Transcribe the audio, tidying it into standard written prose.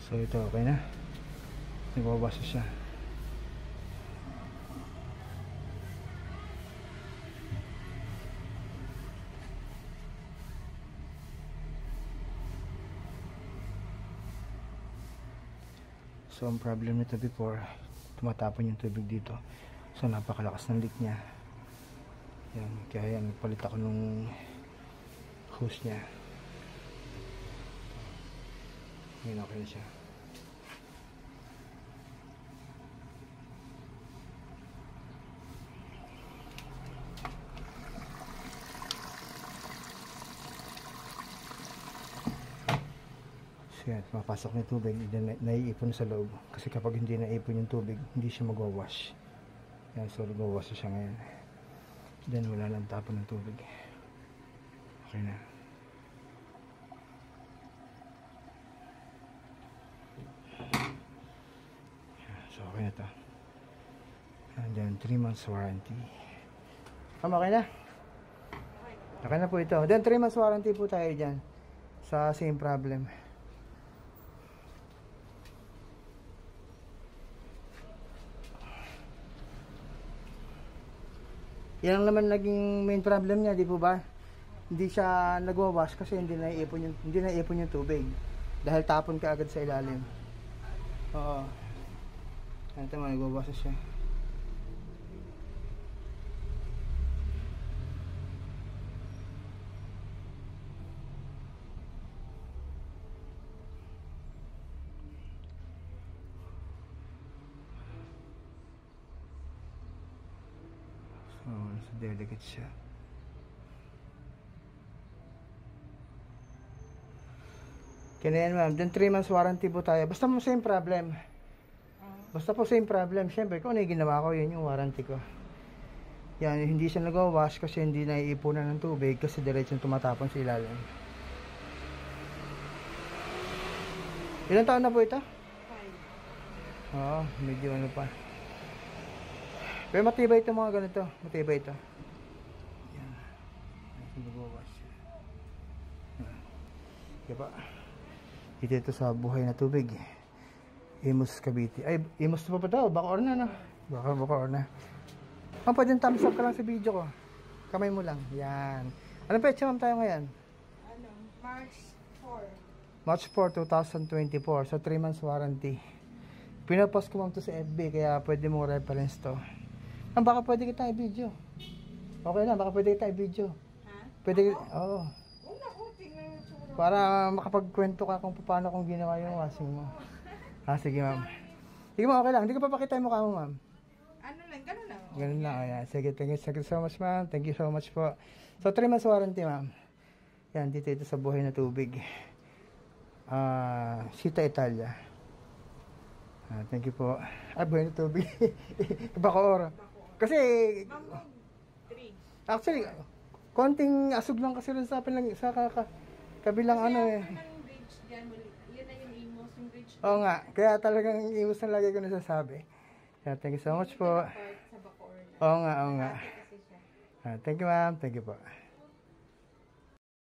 So ito okay na, nagbabasa siya. So ang problem nito before, tumatapon yung tubig dito. So napakalakas ng leak niya. Yan, kaya yan, palit ako nung hose niya. Ngayon okay na siya. So yan, mapasok na tubig, naiipon sa loob. Kasi kapag hindi naipon yung tubig, hindi siya magwawash. Yan, so nagwawash siya ngayon. Then wala lang tapon ng tubig. Okay na. So okay na to. Then 3 months warranty. Okay na? Okay na po ito. Then 3 months warranty po tayo dyan. Sa same problem. Yan lang naman naging main problem niya, di po ba? Hindi siya nagwawash kasi hindi naiipon yung tubig. Dahil tapon ka agad sa ilalim. Oo. Ito mo, nagwawash siya. So delicate siya. Kaya na yan ma'am, then 3 months warranty po tayo. Basta mo same problem. Basta po same problem. Siyempre kung ano yung ginawa ko, yun yung warranty ko. Yan, hindi siya nag-wash kasi hindi naiipunan ng tubig kasi diretsong tumatapon sa ilalim. Ilang taon na po ito? 5. Oo, medyo ano pa. Pero matibay ito mga ganito. Matibay ito. Yan. Nag-wash. Diba? Ito sa buhay na tubig. Imus Cavite. Ay, Imus pa pa daw. Baka or na, no? Baka or na. Pwede thumbs up ka lang sa video ko. Kamay mo lang. Yan. Anong petsa ma'am tayo ngayon? Ano? March 4. March 4, 2024. So, 3 months warranty. Pinapost ko ma'am to sa FB. Kaya pwede mo reference to. Ma'am, baka pwede kita i-video. Okay na, baka pwede kita i-video. Ha? Pwede, oo. Una ko, tingnan yung tsura. Para makapagkwento ka kung paano kung ginawa yung washing mo. Sige ma'am. Sige ma'am, okay lang. Hindi ko papakita yung mukha mo ma'am. Ano lang, gano'n lang. Ganun lang, ayan. Sige, thank you so much ma'am. Thank you so much po. So, 3 months warranty ma'am. Yan, dito ito sa buhay na tubig. Sita Italia. Thank you po. Buhay na tubig. Bacoor. Kasi, actually, konting asog lang kasi rin sa kabilang kasi ano eh. Bridge dyan, yun na yung Imus, yung bridge. Oo nga, kaya talagang Imus na lagi ko nasasabi. Yeah, thank you so much po. Sa Bacoor. Oo nga. Thank you ma'am, thank you po.